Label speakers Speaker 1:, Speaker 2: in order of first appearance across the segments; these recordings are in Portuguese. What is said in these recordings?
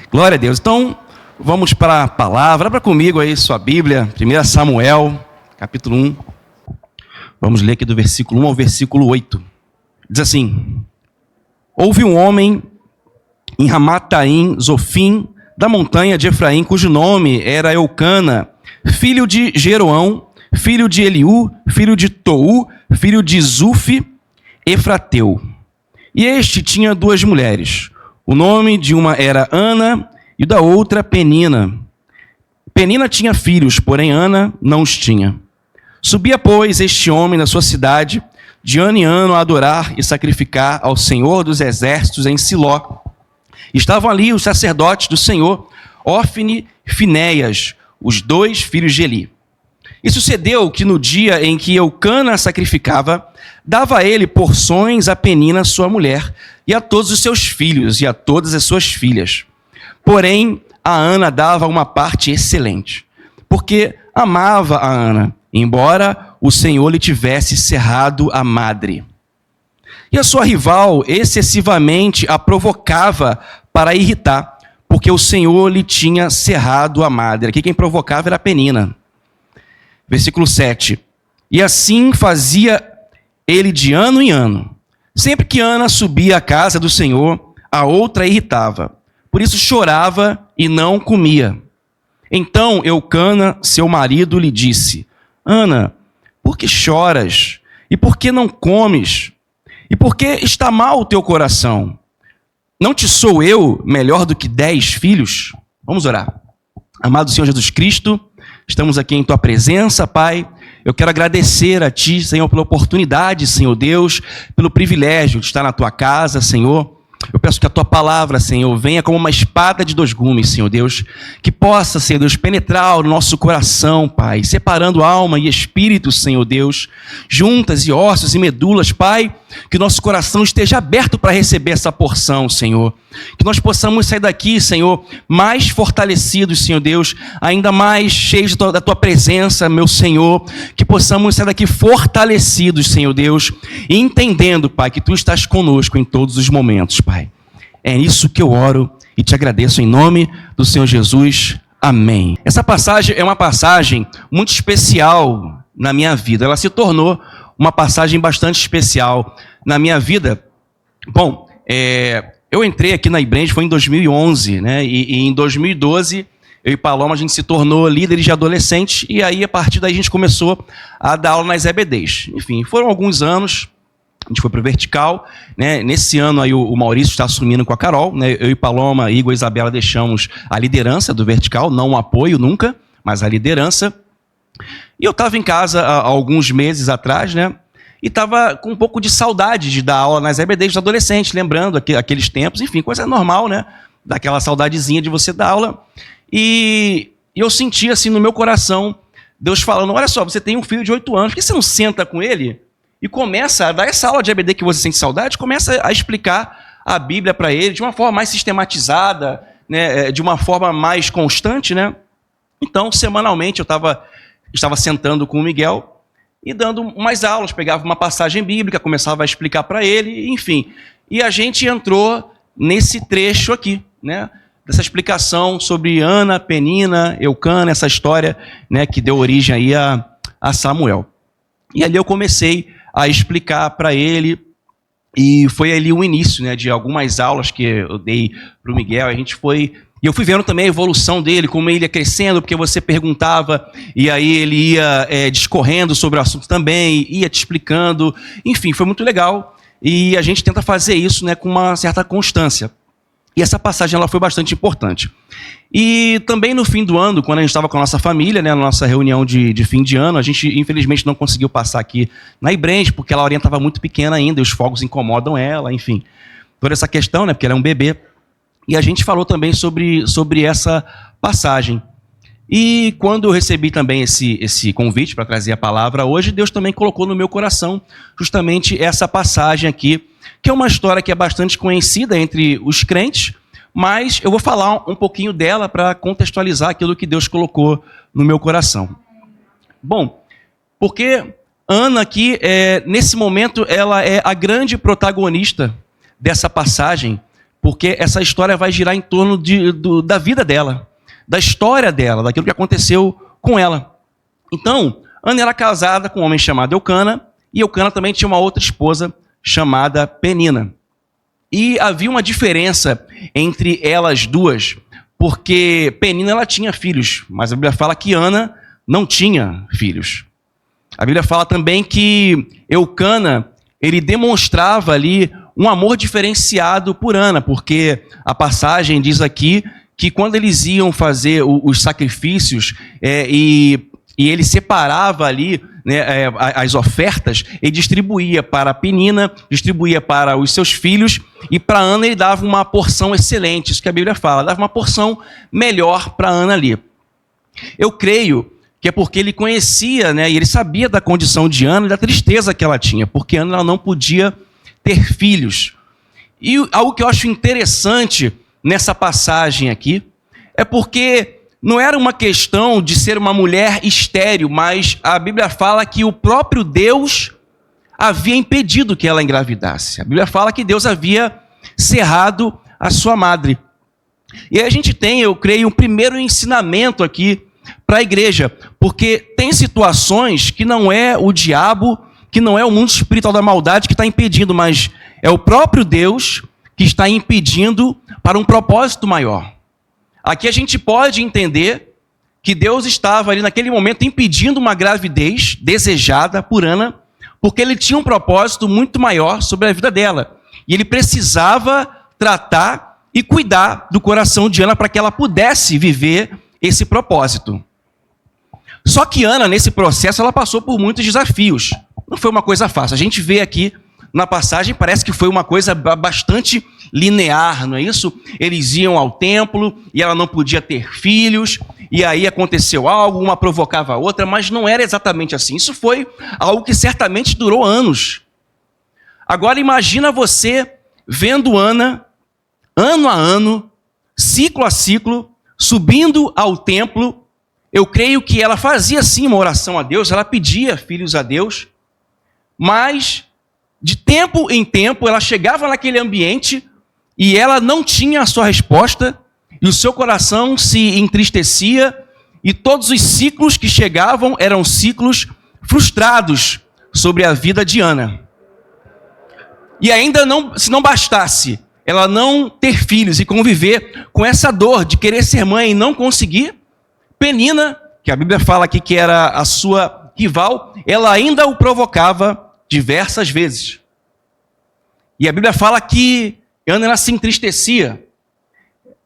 Speaker 1: Glória a Deus. Então, vamos para a palavra. Abra comigo aí sua Bíblia, 1 Samuel, capítulo 1. Vamos ler aqui do versículo 1 ao versículo 8. Diz assim: Houve um homem em Ramataim, Zofim, da montanha de Efraim, cujo nome era Eucana, filho de Jeroão, filho de Eliú, filho de Tou, filho de Zufi, Efrateu. E este tinha duas mulheres. O nome de uma era Ana e da outra Penina. Penina tinha filhos, porém Ana não os tinha. Subia, pois, este homem da sua cidade, de ano em ano, a adorar e sacrificar ao Senhor dos Exércitos em Siló. Estavam ali os sacerdotes do Senhor, Ofne e Finéias, os dois filhos de Eli. E sucedeu que no dia em que Eucana sacrificava, dava a ele porções a Penina, sua mulher, e a todos os seus filhos e a todas as suas filhas. Porém, a Ana dava uma parte excelente, porque amava a Ana, embora o Senhor lhe tivesse cerrado a madre. E a sua rival excessivamente a provocava para irritar, porque o Senhor lhe tinha cerrado a madre. Aqui quem provocava era a Penina. Versículo 7. E assim fazia ele de ano em ano. Sempre que Ana subia à casa do Senhor, a outra a irritava. Por isso chorava e não comia. Então Eucana, seu marido, lhe disse: Ana, por que choras? E por que não comes? E por que está mal o teu coração? Não te sou eu melhor do que 10 filhos? Vamos orar. Amado Senhor Jesus Cristo, estamos aqui em Tua presença, Pai. Eu quero agradecer a Ti, Senhor, pela oportunidade, Senhor Deus, pelo privilégio de estar na Tua casa, Senhor. Eu peço que a Tua palavra, Senhor, venha como uma espada de dois gumes, Senhor Deus, que possa, Senhor Deus, penetrar o nosso coração, Pai, separando alma e espírito, Senhor Deus, juntas e ossos e medulas, Pai, que o nosso coração esteja aberto para receber essa porção, Senhor. Que nós possamos sair daqui, Senhor, mais fortalecidos, Senhor Deus, ainda mais cheios da Tua presença, meu Senhor. Que possamos sair daqui fortalecidos, Senhor Deus, e entendendo, Pai, que Tu estás conosco em todos os momentos, Pai. É isso que eu oro e te agradeço em nome do Senhor Jesus. Amém. Essa passagem é uma passagem muito especial na minha vida. Ela se tornou uma passagem bastante especial na minha vida. Bom, eu entrei aqui na Ibrange, foi em 2011, né? E em 2012, eu e Paloma, a gente se tornou líderes de adolescentes, e aí, a partir daí, a gente começou a dar aula nas EBDs. Enfim, foram alguns anos, a gente foi para o Vertical, né? Nesse ano, aí, o Maurício está assumindo com a Carol, né? Eu e Paloma, Igor e Isabela deixamos a liderança do Vertical, não o apoio nunca, mas a liderança. E eu estava em casa há alguns meses atrás, né? E estava com um pouco de saudade de dar aula nas EBDs dos adolescentes, lembrando aqueles tempos, enfim, coisa normal, né? Daquela saudadezinha de você dar aula. E eu senti assim no meu coração, Deus falando: olha só, você tem um filho de 8 anos, por que você não senta com ele e começa a dar essa aula de EBD que você sente saudade, começa a explicar a Bíblia para ele de uma forma mais sistematizada, né? De uma forma mais constante, né? Então, semanalmente, eu estava sentando com o Miguel e dando umas aulas, pegava uma passagem bíblica, começava a explicar para ele, enfim. E a gente entrou nesse trecho aqui, né? Dessa explicação sobre Ana, Penina, Eucana, essa história, né, que deu origem aí a Samuel. E ali eu comecei a explicar para ele, e foi ali o início, né, de algumas aulas que eu dei para o Miguel. A gente foi... E eu fui vendo também a evolução dele, como ele ia crescendo, porque você perguntava, e aí ele ia discorrendo sobre o assunto também, ia te explicando. Enfim, foi muito legal. E a gente tenta fazer isso, né, com uma certa constância. E essa passagem ela foi bastante importante. E também no fim do ano, quando a gente estava com a nossa família, né, na nossa reunião de fim de ano, a gente infelizmente não conseguiu passar aqui na Ibrange, porque a Laurinha estava muito pequena ainda, e os fogos incomodam ela, enfim. Toda essa questão, né, porque ela é um bebê. E a gente falou também sobre essa passagem. E quando eu recebi também esse convite para trazer a palavra hoje, Deus também colocou no meu coração justamente essa passagem aqui, que é uma história que é bastante conhecida entre os crentes, mas eu vou falar um pouquinho dela para contextualizar aquilo que Deus colocou no meu coração. Bom, porque Ana aqui, nesse momento, ela é a grande protagonista dessa passagem, porque essa história vai girar em torno da vida dela, da história dela, daquilo que aconteceu com ela. Então, Ana era casada com um homem chamado Eucana, e Eucana também tinha uma outra esposa chamada Penina. E havia uma diferença entre elas duas, porque Penina ela tinha filhos, mas a Bíblia fala que Ana não tinha filhos. A Bíblia fala também que Eucana, ele demonstrava ali um amor diferenciado por Ana, porque a passagem diz aqui que quando eles iam fazer os sacrifícios e ele separava ali, né, as ofertas, ele distribuía para Penina, distribuía para os seus filhos, e para Ana ele dava uma porção excelente, isso que a Bíblia fala, dava uma porção melhor para Ana ali. Eu creio que é porque ele conhecia, né, e ele sabia da condição de Ana e da tristeza que ela tinha, porque Ana ela não podia ter filhos. E algo que eu acho interessante nessa passagem aqui é porque não era uma questão de ser uma mulher estéril, mas a Bíblia fala que o próprio Deus havia impedido que ela engravidasse. A Bíblia fala que Deus havia cerrado a sua madre. E aí a gente tem, eu creio, um primeiro ensinamento aqui para a igreja, porque tem situações que não é o diabo, que não é o mundo espiritual da maldade que está impedindo, mas é o próprio Deus que está impedindo para um propósito maior. Aqui a gente pode entender que Deus estava ali naquele momento impedindo uma gravidez desejada por Ana, porque ele tinha um propósito muito maior sobre a vida dela. E ele precisava tratar e cuidar do coração de Ana para que ela pudesse viver esse propósito. Só que Ana, nesse processo, ela passou por muitos desafios. Não foi uma coisa fácil. A gente vê aqui na passagem, parece que foi uma coisa bastante linear, não é isso? Eles iam ao templo e ela não podia ter filhos, e aí aconteceu algo, uma provocava a outra, mas não era exatamente assim. Isso foi algo que certamente durou anos. Agora imagina você vendo Ana, ano a ano, ciclo a ciclo, subindo ao templo. Eu creio que ela fazia sim uma oração a Deus, ela pedia filhos a Deus, mas de tempo em tempo ela chegava naquele ambiente e ela não tinha a sua resposta, e o seu coração se entristecia, e todos os ciclos que chegavam eram ciclos frustrados sobre a vida de Ana. E ainda não, se não bastasse ela não ter filhos e conviver com essa dor de querer ser mãe e não conseguir, Penina, que a Bíblia fala aqui que era a sua rival, ela ainda o provocava diversas vezes. E a Bíblia fala que Ana ela se entristecia.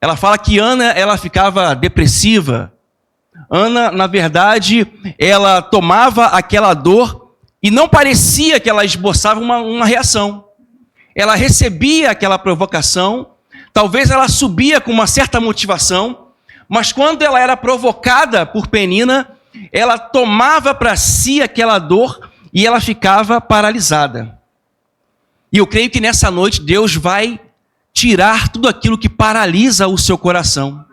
Speaker 1: Ela fala que Ana ela ficava depressiva. Ana, na verdade, ela tomava aquela dor e não parecia que ela esboçava uma reação. Ela recebia aquela provocação, talvez ela subia com uma certa motivação, mas quando ela era provocada por Penina, ela tomava para si aquela dor e ela ficava paralisada. E eu creio que nessa noite Deus vai tirar tudo aquilo que paralisa o seu coração.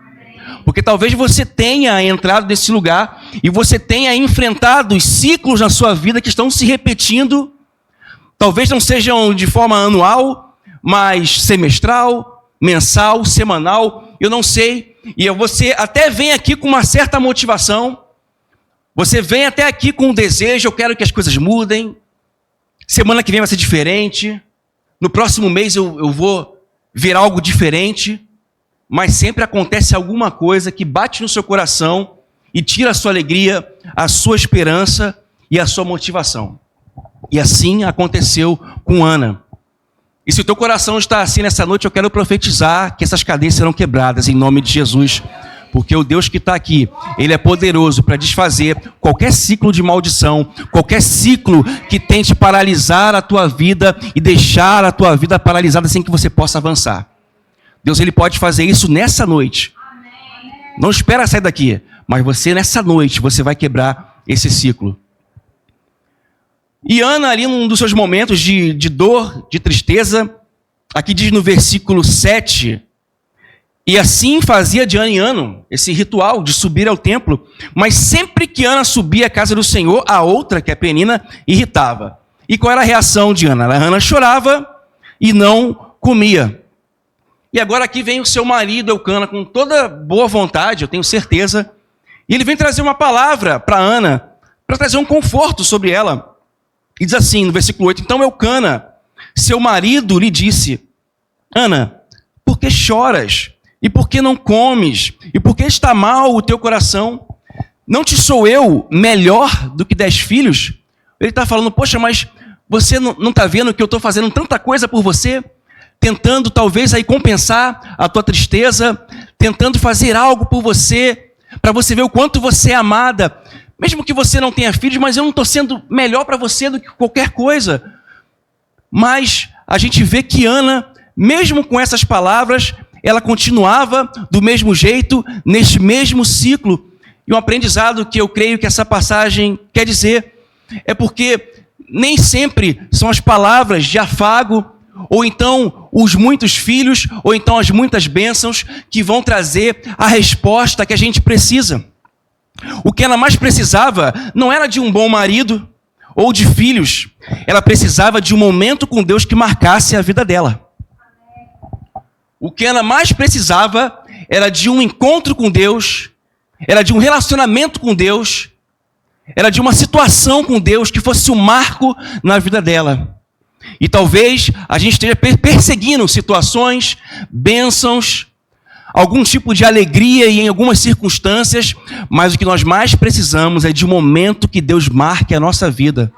Speaker 1: Porque talvez você tenha entrado nesse lugar e você tenha enfrentado os ciclos na sua vida que estão se repetindo. Talvez não sejam de forma anual, mas semestral, mensal, semanal, eu não sei. E você até vem aqui com uma certa motivação, você vem até aqui com um desejo, eu quero que as coisas mudem, semana que vem vai ser diferente, no próximo mês eu vou ver algo diferente, mas sempre acontece alguma coisa que bate no seu coração e tira a sua alegria, a sua esperança e a sua motivação. E assim aconteceu com Ana. E se o teu coração está assim nessa noite, eu quero profetizar que essas cadeias serão quebradas em nome de Jesus. Porque o Deus que está aqui, Ele é poderoso para desfazer qualquer ciclo de maldição, qualquer ciclo que tente paralisar a tua vida e deixar a tua vida paralisada sem que você possa avançar. Deus, Ele pode fazer isso nessa noite. Não espera sair daqui, mas você nessa noite, você vai quebrar esse ciclo. E Ana ali num dos seus momentos de dor, de tristeza, aqui diz no versículo 7, e assim fazia de ano em ano esse ritual de subir ao templo, mas sempre que Ana subia à casa do Senhor, a outra, que é Penina, irritava. E qual era a reação de Ana? Ana chorava e não comia. E agora aqui vem o seu marido, Eucana, com toda boa vontade, eu tenho certeza. E ele vem trazer uma palavra para Ana, para trazer um conforto sobre ela. E diz assim, no versículo 8, então Eucana, seu marido, lhe disse, Ana, por que choras? E por que não comes? E por que está mal o teu coração? Não te sou eu melhor do que 10 filhos? Ele está falando, poxa, mas você não está vendo que eu estou fazendo tanta coisa por você? Tentando talvez aí compensar a tua tristeza, tentando fazer algo por você, para você ver o quanto você é amada. Mesmo que você não tenha filhos, mas eu não estou sendo melhor para você do que qualquer coisa. Mas a gente vê que Ana, mesmo com essas palavras, ela continuava do mesmo jeito, neste mesmo ciclo. E um aprendizado que eu creio que essa passagem quer dizer é porque nem sempre são as palavras de afago, ou então os muitos filhos, ou então as muitas bênçãos que vão trazer a resposta que a gente precisa. O que ela mais precisava não era de um bom marido ou de filhos, ela precisava de um momento com Deus que marcasse a vida dela. O que ela mais precisava era de um encontro com Deus, era de um relacionamento com Deus, era de uma situação com Deus que fosse um marco na vida dela. E talvez a gente esteja perseguindo situações, bênçãos, algum tipo de alegria e em algumas circunstâncias, mas o que nós mais precisamos é de um momento que Deus marque a nossa vida.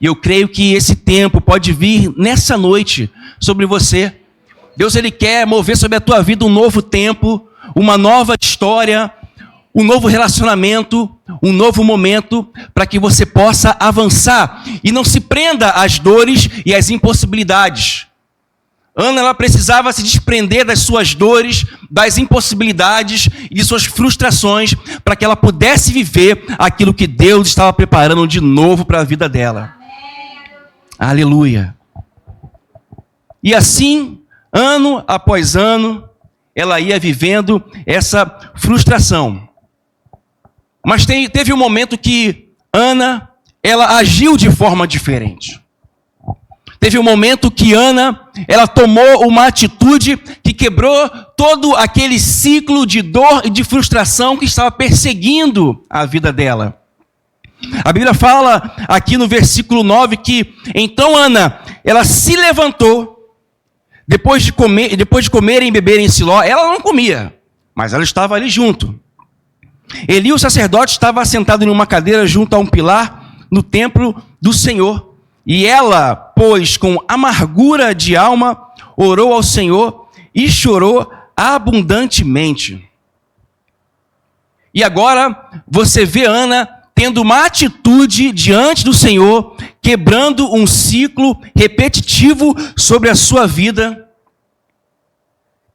Speaker 1: E eu creio que esse tempo pode vir nessa noite sobre você. Deus, Ele quer mover sobre a tua vida um novo tempo, uma nova história, um novo relacionamento, um novo momento, para que você possa avançar e não se prenda às dores e às impossibilidades. Ana, ela precisava se desprender das suas dores, das impossibilidades e de suas frustrações, para que ela pudesse viver aquilo que Deus estava preparando de novo para a vida dela. Aleluia. E assim, ano após ano, ela ia vivendo essa frustração. Mas teve um momento que Ana, ela agiu de forma diferente. Teve um momento que Ana, ela tomou uma atitude que quebrou todo aquele ciclo de dor e de frustração que estava perseguindo a vida dela. A Bíblia fala aqui no versículo 9 que, então Ana, ela se levantou, depois de comerem e beberem em Siló, ela não comia, mas ela estava ali junto. Eli, o sacerdote, estava sentado em uma cadeira junto a um pilar no templo do Senhor. E ela, pois, com amargura de alma, orou ao Senhor e chorou abundantemente. E agora você vê Ana tendo uma atitude diante do Senhor, quebrando um ciclo repetitivo sobre a sua vida,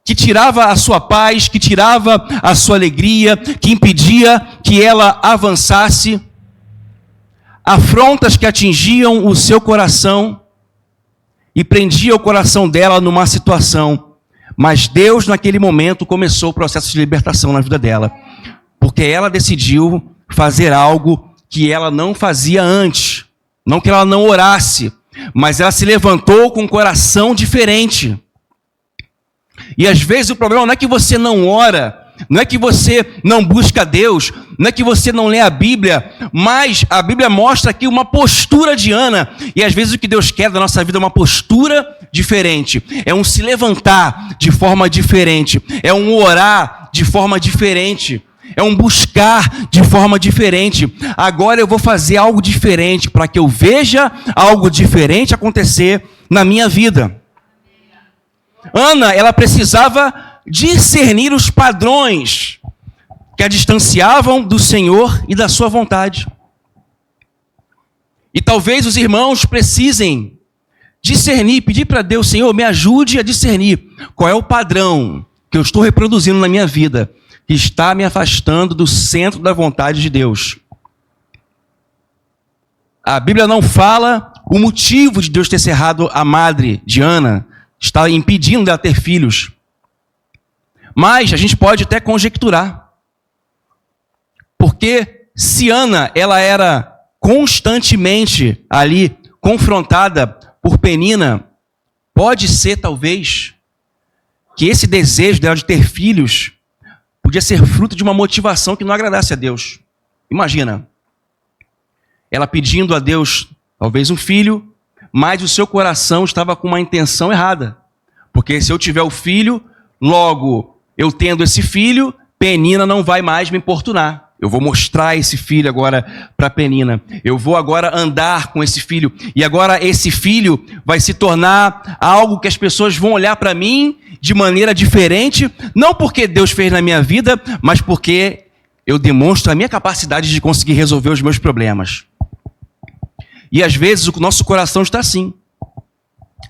Speaker 1: que tirava a sua paz, que tirava a sua alegria, que impedia que ela avançasse, afrontas que atingiam o seu coração e prendia o coração dela numa situação. Mas Deus, naquele momento, começou o processo de libertação na vida dela, porque ela decidiu fazer algo que ela não fazia antes. Não que ela não orasse, mas ela se levantou com um coração diferente. E às vezes o problema não é que você não ora, não é que você não busca Deus, não é que você não lê a Bíblia, mas a Bíblia mostra aqui uma postura de Ana. E às vezes o que Deus quer da nossa vida é uma postura diferente, é um se levantar de forma diferente, é um orar de forma diferente, é um buscar de forma diferente. Agora eu vou fazer algo diferente para que eu veja algo diferente acontecer na minha vida. Ana, ela precisava discernir os padrões que a distanciavam do Senhor e da sua vontade. E talvez os irmãos precisem discernir, pedir para Deus, Senhor, me ajude a discernir qual é o padrão que eu estou reproduzindo na minha vida, que está me afastando do centro da vontade de Deus. A Bíblia não fala o motivo de Deus ter cerrado a madre de Ana, está impedindo dela ter filhos. Mas a gente pode até conjecturar. Porque se Ana, ela era constantemente ali confrontada por Penina, pode ser talvez que esse desejo dela de ter filhos podia ser fruto de uma motivação que não agradasse a Deus. Imagina, ela pedindo a Deus talvez um filho, mas o seu coração estava com uma intenção errada. Porque se eu tiver o filho, logo eu tendo esse filho, Penina não vai mais me importunar. Eu vou mostrar esse filho agora para Penina. Eu vou agora andar com esse filho. E agora esse filho vai se tornar algo que as pessoas vão olhar para mim de maneira diferente. Não porque Deus fez na minha vida, mas porque eu demonstro a minha capacidade de conseguir resolver os meus problemas. E às vezes o nosso coração está assim.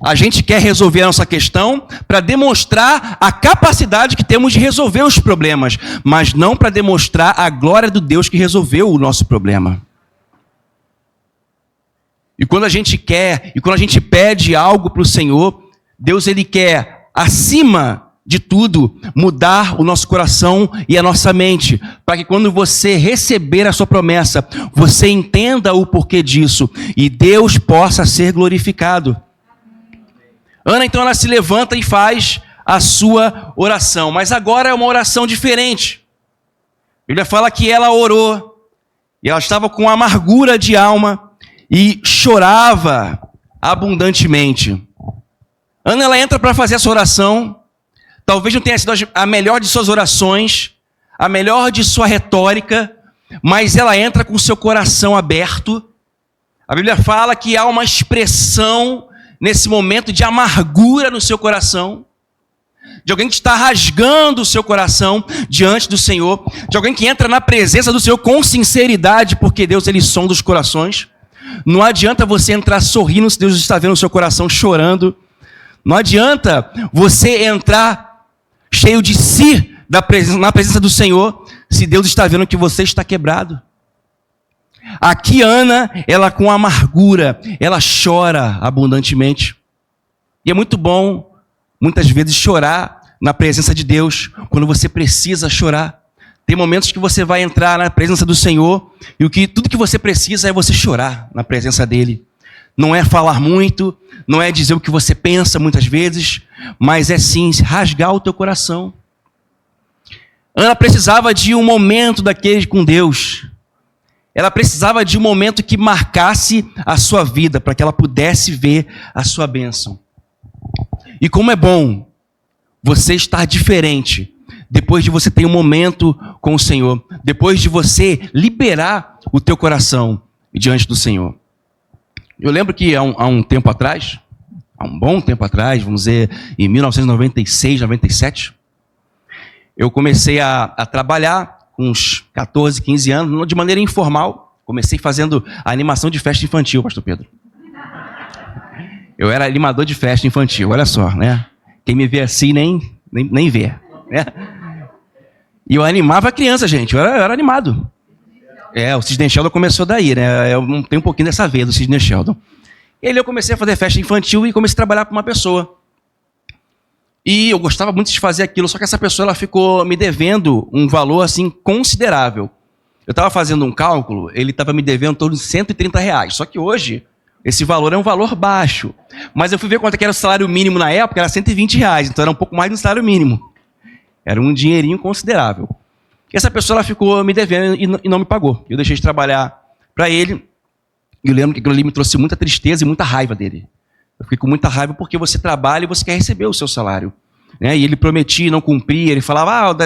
Speaker 1: A gente quer resolver a nossa questão para demonstrar a capacidade que temos de resolver os problemas, mas não para demonstrar a glória do Deus que resolveu o nosso problema. E quando a gente quer, e quando a gente pede algo para o Senhor, Deus ele quer, acima de tudo, mudar o nosso coração e a nossa mente, para que quando você receber a sua promessa, você entenda o porquê disso e Deus possa ser glorificado. Ana, então, ela se levanta e faz a sua oração. Mas agora é uma oração diferente. A Bíblia fala que ela orou. E ela estava com amargura de alma e chorava abundantemente. Ana, ela entra para fazer essa oração. Talvez não tenha sido a melhor de suas orações, a melhor de sua retórica, mas ela entra com o seu coração aberto. A Bíblia fala que há uma expressão nesse momento de amargura no seu coração, de alguém que está rasgando o seu coração diante do Senhor, de alguém que entra na presença do Senhor com sinceridade, porque Deus ele sonda os corações. Não adianta você entrar sorrindo se Deus está vendo o seu coração chorando. Não adianta você entrar cheio de si na presença do Senhor se Deus está vendo que você está quebrado. Aqui Ana, ela com amargura, ela chora abundantemente. E é muito bom, muitas vezes, chorar na presença de Deus, quando você precisa chorar. Tem momentos que você vai entrar na presença do Senhor, e tudo que você precisa é você chorar na presença dEle. Não é falar muito, não é dizer o que você pensa muitas vezes, mas é sim rasgar o teu coração. Ana precisava de um momento daquele com Deus. Ela precisava de um momento que marcasse a sua vida, para que ela pudesse ver a sua bênção. E como é bom você estar diferente, depois de você ter um momento com o Senhor, depois de você liberar o teu coração diante do Senhor. Eu lembro que há um tempo atrás, há um bom tempo atrás, vamos dizer, em 1996, 97, eu comecei a trabalhar com uns 14, 15 anos, de maneira informal. Comecei fazendo a animação de festa infantil, pastor Pedro. Eu era animador de festa infantil, olha só, né? Quem me vê assim nem vê, né? E eu animava a criança, gente, eu era animado. O Sidney Sheldon começou daí, né? Eu tenho um pouquinho dessa veia do Sidney Sheldon. E aí eu comecei a fazer festa infantil e comecei a trabalhar com uma pessoa. E eu gostava muito de fazer aquilo, só que essa pessoa ela ficou me devendo um valor assim considerável. Eu estava fazendo um cálculo, ele estava me devendo em torno de R$130. Só que hoje, esse valor é um valor baixo. Mas eu fui ver quanto que era o salário mínimo na época, era R$120. Então era um pouco mais do salário mínimo. Era um dinheirinho considerável. E essa pessoa ela ficou me devendo e não me pagou. Eu deixei de trabalhar para ele. E eu lembro que aquilo ali me trouxe muita tristeza e muita raiva dele. Eu fiquei com muita raiva porque você trabalha e você quer receber o seu salário. Né? E ele prometia e não cumpria. Ele falava,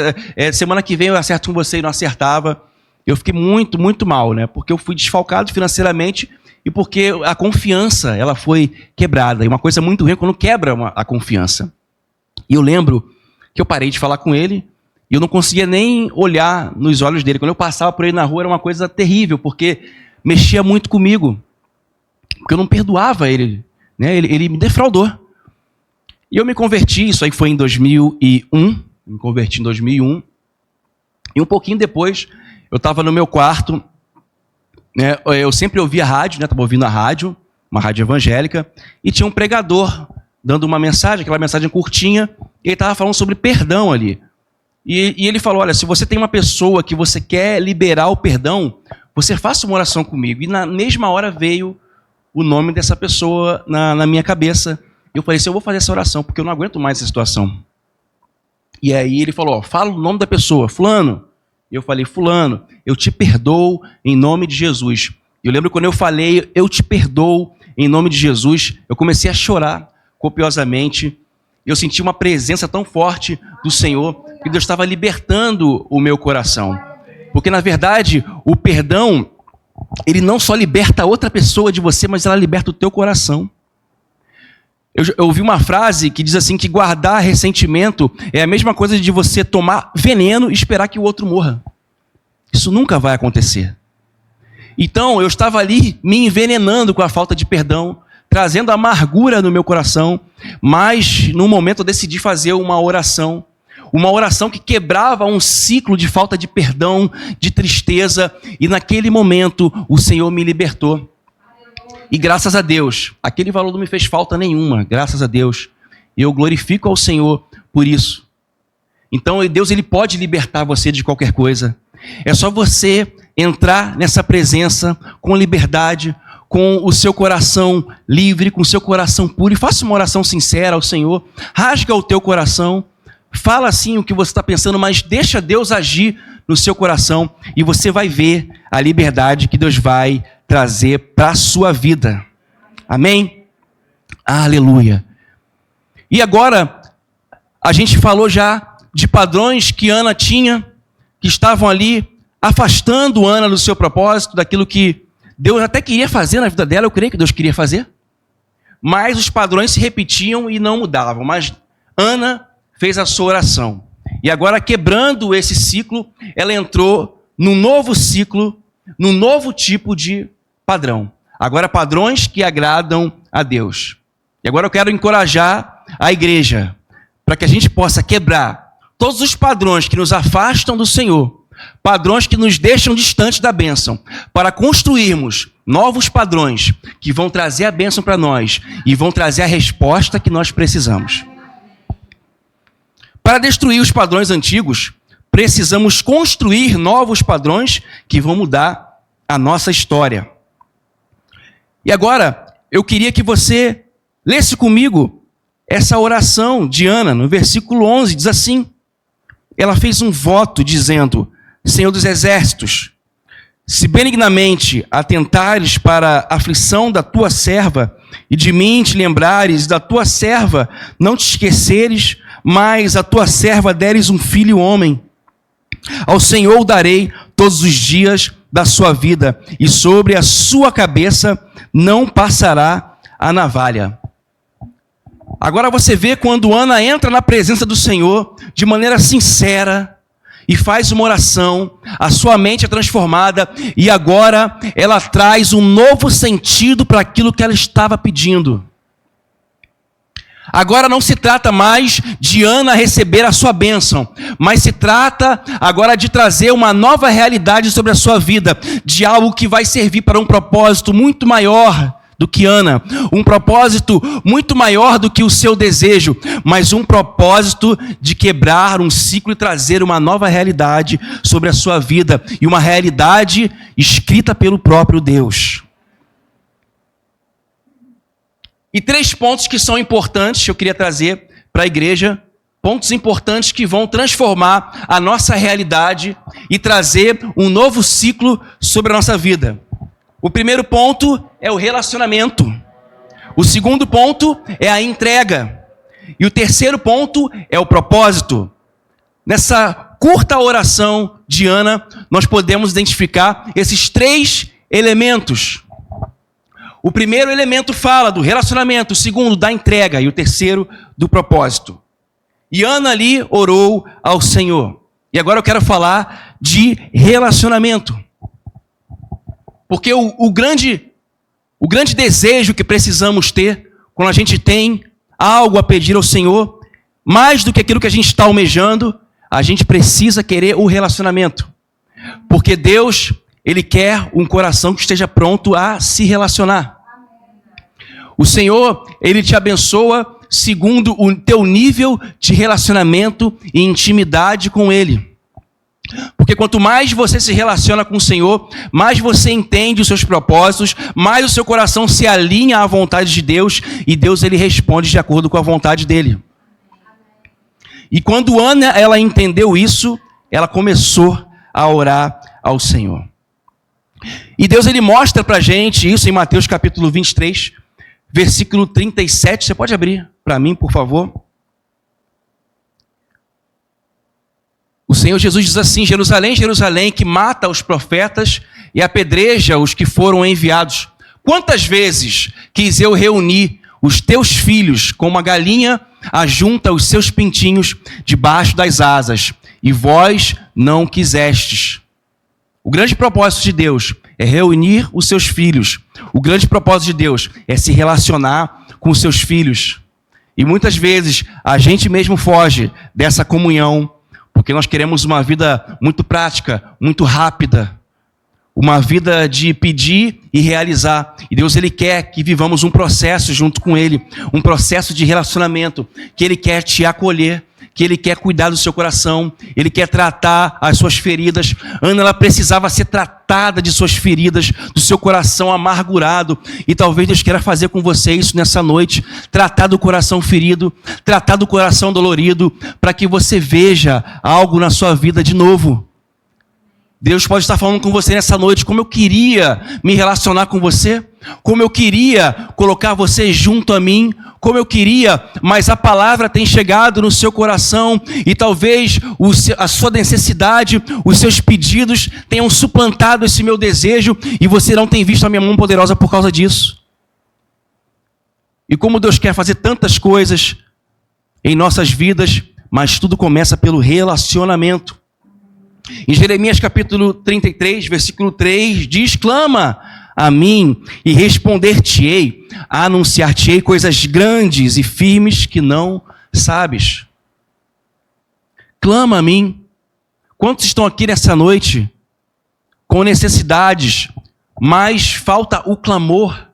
Speaker 1: semana que vem eu acerto com você e não acertava. Eu fiquei muito, muito mal, né? Porque eu fui desfalcado financeiramente e porque a confiança ela foi quebrada. E uma coisa muito ruim é quando quebra a confiança. E eu lembro que eu parei de falar com ele e eu não conseguia nem olhar nos olhos dele. Quando eu passava por ele na rua era uma coisa terrível, porque mexia muito comigo. Porque eu não perdoava ele. Né? Ele me defraudou. E eu me converti, isso aí foi em 2001. Me converti em 2001. E um pouquinho depois, eu estava no meu quarto. Né? Eu sempre ouvia rádio, né? Estava ouvindo a rádio, uma rádio evangélica. E tinha um pregador dando uma mensagem, aquela mensagem curtinha. E ele estava falando sobre perdão ali. E ele falou, olha, se você tem uma pessoa que você quer liberar o perdão, você faça uma oração comigo. E na mesma hora veio o nome dessa pessoa na minha cabeça. Eu falei assim, eu vou fazer essa oração, porque eu não aguento mais essa situação. E aí ele falou, ó, fala o nome da pessoa, fulano. Eu falei, fulano, eu te perdoo em nome de Jesus. Eu lembro quando eu falei, eu te perdoo em nome de Jesus, eu comecei a chorar copiosamente. Eu senti uma presença tão forte do Senhor, que Deus estava libertando o meu coração. Porque, na verdade, o perdão, ele não só liberta a outra pessoa de você, mas ela liberta o teu coração. Eu ouvi uma frase que diz assim, que guardar ressentimento é a mesma coisa de você tomar veneno e esperar que o outro morra. Isso nunca vai acontecer. Então, eu estava ali me envenenando com a falta de perdão, trazendo amargura no meu coração, mas, num momento, eu decidi fazer uma oração que quebrava um ciclo de falta de perdão, de tristeza, e naquele momento o Senhor me libertou. E graças a Deus, aquele valor não me fez falta nenhuma, graças a Deus. E eu glorifico ao Senhor por isso. Então Deus, ele pode libertar você de qualquer coisa. É só você entrar nessa presença com liberdade, com o seu coração livre, com o seu coração puro, e faça uma oração sincera ao Senhor. Rasga o teu coração, fala assim o que você está pensando, mas deixa Deus agir no seu coração, e você vai ver a liberdade que Deus vai trazer para a sua vida. Amém? Aleluia. E agora, a gente falou já de padrões que Ana tinha, que estavam ali afastando Ana do seu propósito, daquilo que Deus até queria fazer na vida dela, eu creio que Deus queria fazer. Mas os padrões se repetiam e não mudavam. Mas Ana fez a sua oração. E agora, quebrando esse ciclo, ela entrou num novo ciclo, num novo tipo de padrão. Agora, padrões que agradam a Deus. E agora eu quero encorajar a igreja para que a gente possa quebrar todos os padrões que nos afastam do Senhor, padrões que nos deixam distantes da bênção, para construirmos novos padrões que vão trazer a bênção para nós e vão trazer a resposta que nós precisamos. Para destruir os padrões antigos, precisamos construir novos padrões que vão mudar a nossa história. E agora, eu queria que você lesse comigo essa oração de Ana, no versículo 11, diz assim, ela fez um voto dizendo, Senhor dos exércitos, se benignamente atentares para a aflição da tua serva, e de mim te lembrares, da tua serva não te esqueceres, mas a tua serva deres um filho homem, ao Senhor o darei todos os dias da sua vida, e sobre a sua cabeça não passará a navalha. Agora você vê quando Ana entra na presença do Senhor, de maneira sincera, e faz uma oração, a sua mente é transformada, e agora ela traz um novo sentido para aquilo que ela estava pedindo. Agora não se trata mais de Ana receber a sua bênção, mas se trata agora de trazer uma nova realidade sobre a sua vida, de algo que vai servir para um propósito muito maior do que Ana, um propósito muito maior do que o seu desejo, mas um propósito de quebrar um ciclo e trazer uma nova realidade sobre a sua vida, e uma realidade escrita pelo próprio Deus. E 3 pontos que são importantes, eu queria trazer para a igreja, pontos importantes que vão transformar a nossa realidade e trazer um novo ciclo sobre a nossa vida. O primeiro ponto é o relacionamento. O segundo ponto é a entrega. E o terceiro ponto é o propósito. Nessa curta oração de Ana, nós podemos identificar esses 3 elementos. O primeiro elemento fala do relacionamento, o segundo da entrega e o terceiro do propósito. E Ana ali orou ao Senhor. E agora eu quero falar de relacionamento. Porque o grande desejo que precisamos ter, quando a gente tem algo a pedir ao Senhor, mais do que aquilo que a gente está almejando, a gente precisa querer o relacionamento. Porque Deus, Ele quer um coração que esteja pronto a se relacionar. O Senhor, Ele te abençoa segundo o teu nível de relacionamento e intimidade com Ele. Porque quanto mais você se relaciona com o Senhor, mais você entende os seus propósitos, mais o seu coração se alinha à vontade de Deus, e Deus, Ele responde de acordo com a vontade dEle. E quando Ana ela entendeu isso, ela começou a orar ao Senhor. E Deus ele mostra para a gente isso em Mateus capítulo 23, versículo 37. Você pode abrir para mim, por favor? O Senhor Jesus diz assim: Jerusalém, Jerusalém, que mata os profetas e apedreja os que foram enviados. Quantas vezes quis eu reunir os teus filhos como a galinha ajunta os seus pintinhos debaixo das asas, e vós não quisestes. O grande propósito de Deus é reunir os seus filhos. O grande propósito de Deus é se relacionar com os seus filhos. E muitas vezes a gente mesmo foge dessa comunhão, porque nós queremos uma vida muito prática, muito rápida. Uma vida de pedir e realizar. E Deus ele quer que vivamos um processo junto com Ele. Um processo de relacionamento. Que Ele quer te acolher. Que Ele quer cuidar do seu coração. Ele quer tratar as suas feridas. Ana ela precisava ser tratada de suas feridas. Do seu coração amargurado. E talvez Deus queira fazer com você isso nessa noite. Tratar do coração ferido. Tratar do coração dolorido. Para que você veja algo na sua vida de novo. Deus pode estar falando com você nessa noite, como eu queria me relacionar com você, como eu queria colocar você junto a mim, como eu queria, mas a palavra tem chegado no seu coração e talvez a sua necessidade, os seus pedidos tenham suplantado esse meu desejo e você não tem visto a minha mão poderosa por causa disso. E como Deus quer fazer tantas coisas em nossas vidas, mas tudo começa pelo relacionamento. Em Jeremias capítulo 33, versículo 3, diz: clama a mim e responder-te-ei, anunciar-te-ei coisas grandes e firmes que não sabes. Clama a mim. Quantos estão aqui nessa noite com necessidades, mas falta o clamor?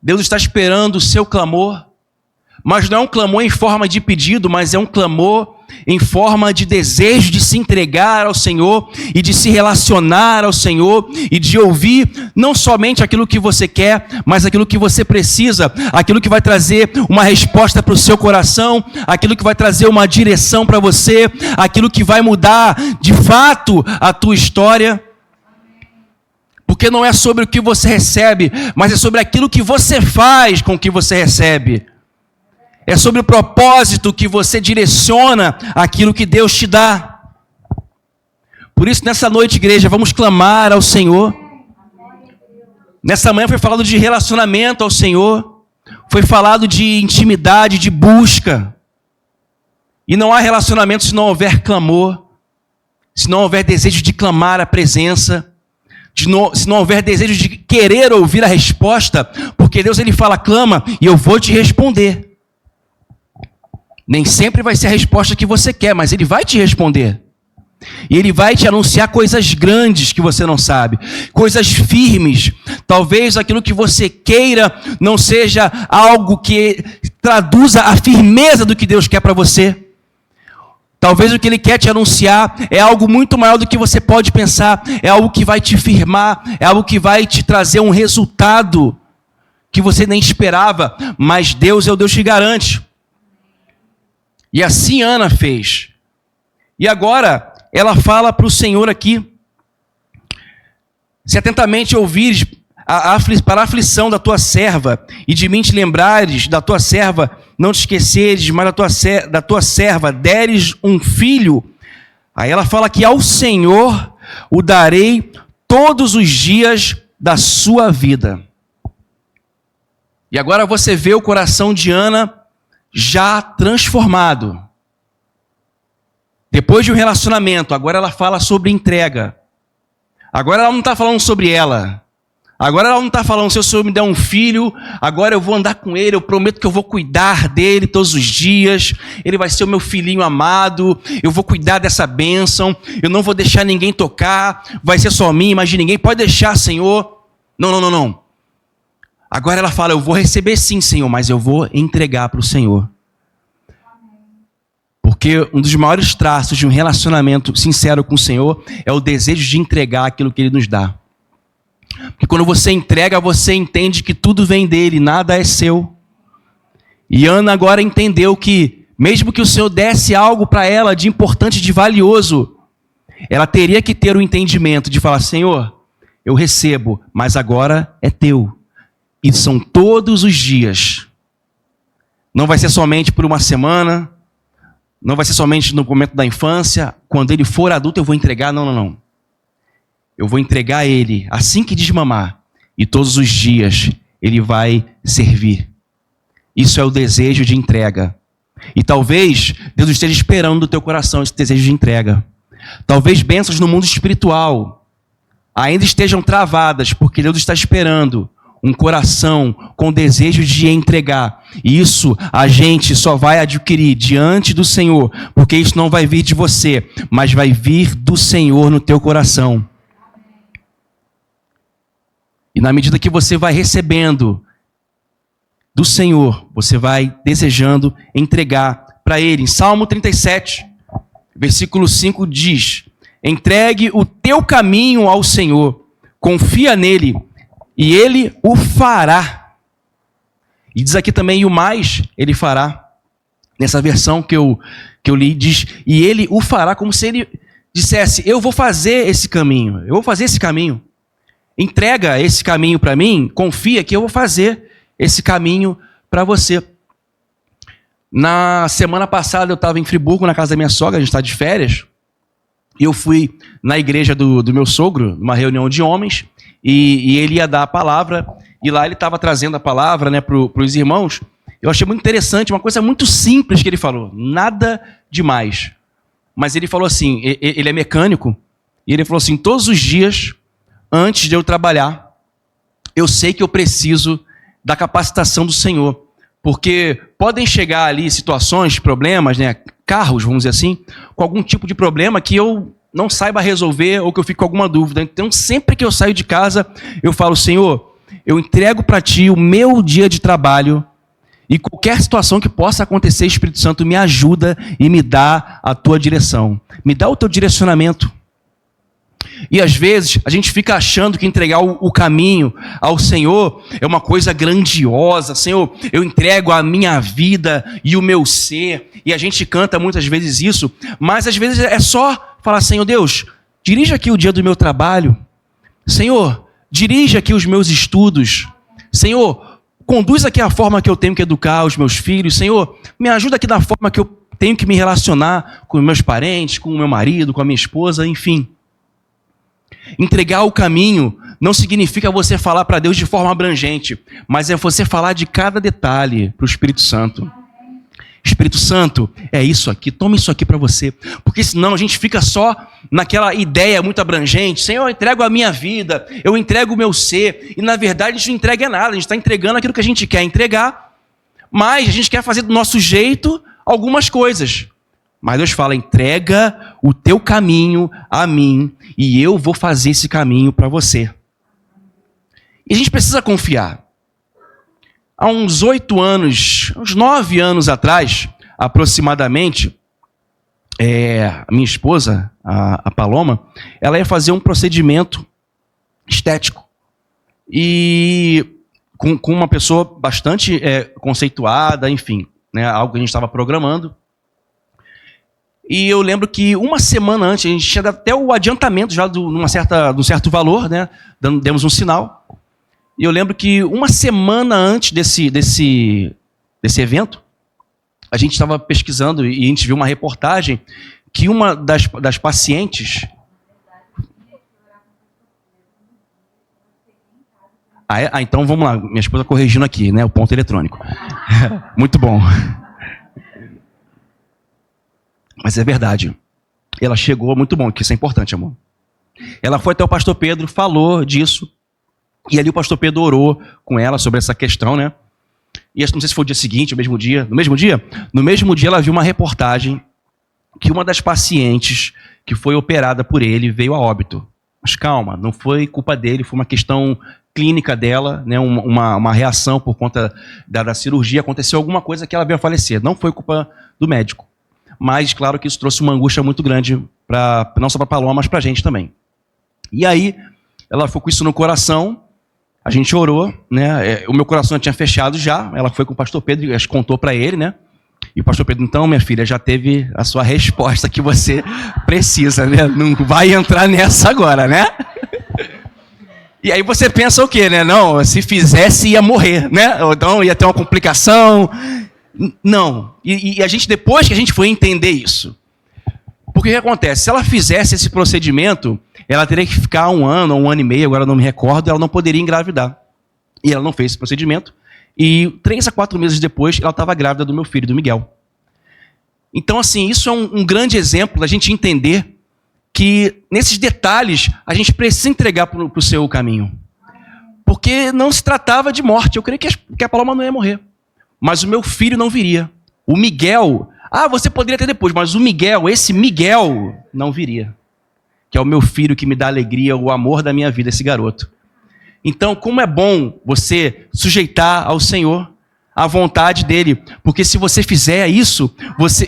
Speaker 1: Deus está esperando o seu clamor, mas não é um clamor em forma de pedido, mas é um clamor em forma de desejo de se entregar ao Senhor e de se relacionar ao Senhor e de ouvir não somente aquilo que você quer, mas aquilo que você precisa, aquilo que vai trazer uma resposta para o seu coração, aquilo que vai trazer uma direção para você, aquilo que vai mudar de fato a tua história. Porque não é sobre o que você recebe, mas é sobre aquilo que você faz com o que você recebe. É sobre o propósito que você direciona aquilo que Deus te dá. Por isso, nessa noite, igreja, vamos clamar ao Senhor. Nessa manhã foi falado de relacionamento ao Senhor. Foi falado de intimidade, de busca. E não há relacionamento se não houver clamor. Se não houver desejo de clamar a presença. Se não houver desejo de querer ouvir a resposta. Porque Deus ele fala, clama e eu vou te responder. Nem sempre vai ser a resposta que você quer, mas Ele vai te responder. E Ele vai te anunciar coisas grandes que você não sabe. Coisas firmes. Talvez aquilo que você queira não seja algo que traduza a firmeza do que Deus quer para você. Talvez o que Ele quer te anunciar é algo muito maior do que você pode pensar. É algo que vai te firmar. É algo que vai te trazer um resultado que você nem esperava. Mas Deus é o Deus que garante. E assim Ana fez. E agora, ela fala para o Senhor aqui: se atentamente ouvires para a aflição da tua serva, e de mim te lembrares da tua serva, não te esqueceres, mas da tua serva deres um filho. Aí ela fala que ao Senhor o darei todos os dias da sua vida. E agora você vê o coração de Ana já transformado. Depois de um relacionamento, agora ela fala sobre entrega. Agora ela não está falando sobre ela. Agora ela não está falando, se o Senhor me der um filho, agora eu vou andar com ele, eu prometo que eu vou cuidar dele todos os dias, ele vai ser o meu filhinho amado, eu vou cuidar dessa bênção, eu não vou deixar ninguém tocar, vai ser só mim, mas de ninguém, pode deixar, Senhor. Não. Agora ela fala, eu vou receber sim, Senhor, mas eu vou entregar para o Senhor. Porque um dos maiores traços de um relacionamento sincero com o Senhor é o desejo de entregar aquilo que Ele nos dá. Porque quando você entrega, você entende que tudo vem dele, nada é seu. E Ana agora entendeu que, mesmo que o Senhor desse algo para ela de importante, de valioso, ela teria que ter o entendimento de falar: Senhor, eu recebo, mas agora é teu. E são todos os dias. Não vai ser somente por uma semana, não vai ser somente no momento da infância. Quando ele for adulto eu vou entregar. Não. Eu vou entregar a ele assim que desmamar. E todos os dias ele vai servir. Isso é o desejo de entrega. E talvez Deus esteja esperando do teu coração esse desejo de entrega. Talvez bênçãos no mundo espiritual ainda estejam travadas, porque Deus está esperando um coração com desejo de entregar. E isso a gente só vai adquirir diante do Senhor, porque isso não vai vir de você, mas vai vir do Senhor no teu coração. E na medida que você vai recebendo do Senhor, você vai desejando entregar para Ele. Em Salmo 37, versículo 5 diz: entregue o teu caminho ao Senhor, confia nele, e Ele o fará. E diz aqui também: e o mais Ele fará. Nessa versão que eu li, diz: e Ele o fará, como se Ele dissesse: eu vou fazer esse caminho, eu vou fazer esse caminho. Entrega esse caminho para mim, confia que eu vou fazer esse caminho para você. Na semana passada eu estava em Friburgo, na casa da minha sogra, a gente está de férias, e eu fui na igreja do meu sogro, numa reunião de homens, e ele ia dar a palavra, e lá ele estava trazendo a palavra, né, para os irmãos. Eu achei muito interessante, uma coisa muito simples que ele falou, nada demais. Mas ele falou assim, ele é mecânico, e ele falou assim: todos os dias, antes de eu trabalhar, eu sei que eu preciso da capacitação do Senhor. Porque podem chegar ali situações, problemas, né, carros, vamos dizer assim, com algum tipo de problema que eu não saiba resolver ou que eu fique com alguma dúvida. Então, sempre que eu saio de casa, eu falo: Senhor, eu entrego para Ti o meu dia de trabalho, e qualquer situação que possa acontecer, Espírito Santo, me ajuda e me dá a Tua direção. Me dá o Teu direcionamento. E às vezes a gente fica achando que entregar o caminho ao Senhor é uma coisa grandiosa. Senhor, eu entrego a minha vida e o meu ser. E a gente canta muitas vezes isso, mas às vezes é só falar: Senhor Deus, dirija aqui o dia do meu trabalho. Senhor, dirija aqui os meus estudos. Senhor, conduz aqui a forma que eu tenho que educar os meus filhos. Senhor, me ajuda aqui da forma que eu tenho que me relacionar com meus parentes, com o meu marido, com a minha esposa, enfim. Entregar o caminho não significa você falar para Deus de forma abrangente, mas é você falar de cada detalhe para o Espírito Santo. Espírito Santo, é isso aqui, toma isso aqui para você. Porque senão a gente fica só naquela ideia muito abrangente: Senhor, eu entrego a minha vida, eu entrego o meu ser. E na verdade a gente não entrega nada, a gente está entregando aquilo que a gente quer entregar, mas a gente quer fazer do nosso jeito algumas coisas. Mas Deus fala: entrega o teu caminho a mim e eu vou fazer esse caminho para você. E a gente precisa confiar. Há uns 8 anos, uns 9 anos atrás, aproximadamente, a minha esposa, a Paloma, ela ia fazer um procedimento estético. E com uma pessoa bastante conceituada, enfim, né, algo que a gente estava programando. E eu lembro que uma semana antes, a gente tinha dado até o adiantamento já de um certo valor, né? Demos um sinal. E eu lembro que uma semana antes desse evento, a gente estava pesquisando e a gente viu uma reportagem que uma das pacientes... Então vamos lá, minha esposa corrigindo aqui, né? O ponto eletrônico. Muito bom. Mas é verdade. Ela chegou, muito bom, que isso é importante, amor. Ela foi até o pastor Pedro, falou disso, e ali o pastor Pedro orou com ela sobre essa questão, né? E não sei se foi o dia seguinte, o mesmo dia. No mesmo dia? No mesmo dia ela viu uma reportagem que uma das pacientes que foi operada por ele veio a óbito. Mas calma, não foi culpa dele, foi uma questão clínica dela, né? Uma reação por conta da cirurgia. Aconteceu alguma coisa que ela veio a falecer. Não foi culpa do médico. Mas, claro que isso trouxe uma angústia muito grande, não só para a Paloma, mas para a gente também. E aí, ela foi com isso no coração, a gente orou, né? O meu coração tinha fechado já, ela foi com o pastor Pedro, contou para ele, né? E o pastor Pedro, então, minha filha, já teve a sua resposta que você precisa, né? Não vai entrar nessa agora, né? E aí você pensa o quê, né? Não, se fizesse ia morrer, né? Ou então ia ter uma complicação. Não. E a gente, depois que a gente foi entender isso, porque o que acontece? Se ela fizesse esse procedimento, ela teria que ficar 1 ano ou 1 ano e meio, agora eu não me recordo, ela não poderia engravidar. E ela não fez esse procedimento. E 3 a 4 meses depois, ela estava grávida do meu filho, do Miguel. Então, assim, isso é um grande exemplo da gente entender que, nesses detalhes, a gente precisa entregar para o seu caminho. Porque não se tratava de morte. Eu creio que a Paloma não ia morrer. Mas o meu filho não viria. O Miguel... você poderia ter depois, mas o Miguel, esse Miguel, não viria. Que é o meu filho que me dá alegria, o amor da minha vida, esse garoto. Então, como é bom você sujeitar ao Senhor a vontade dele. Porque se você fizer isso,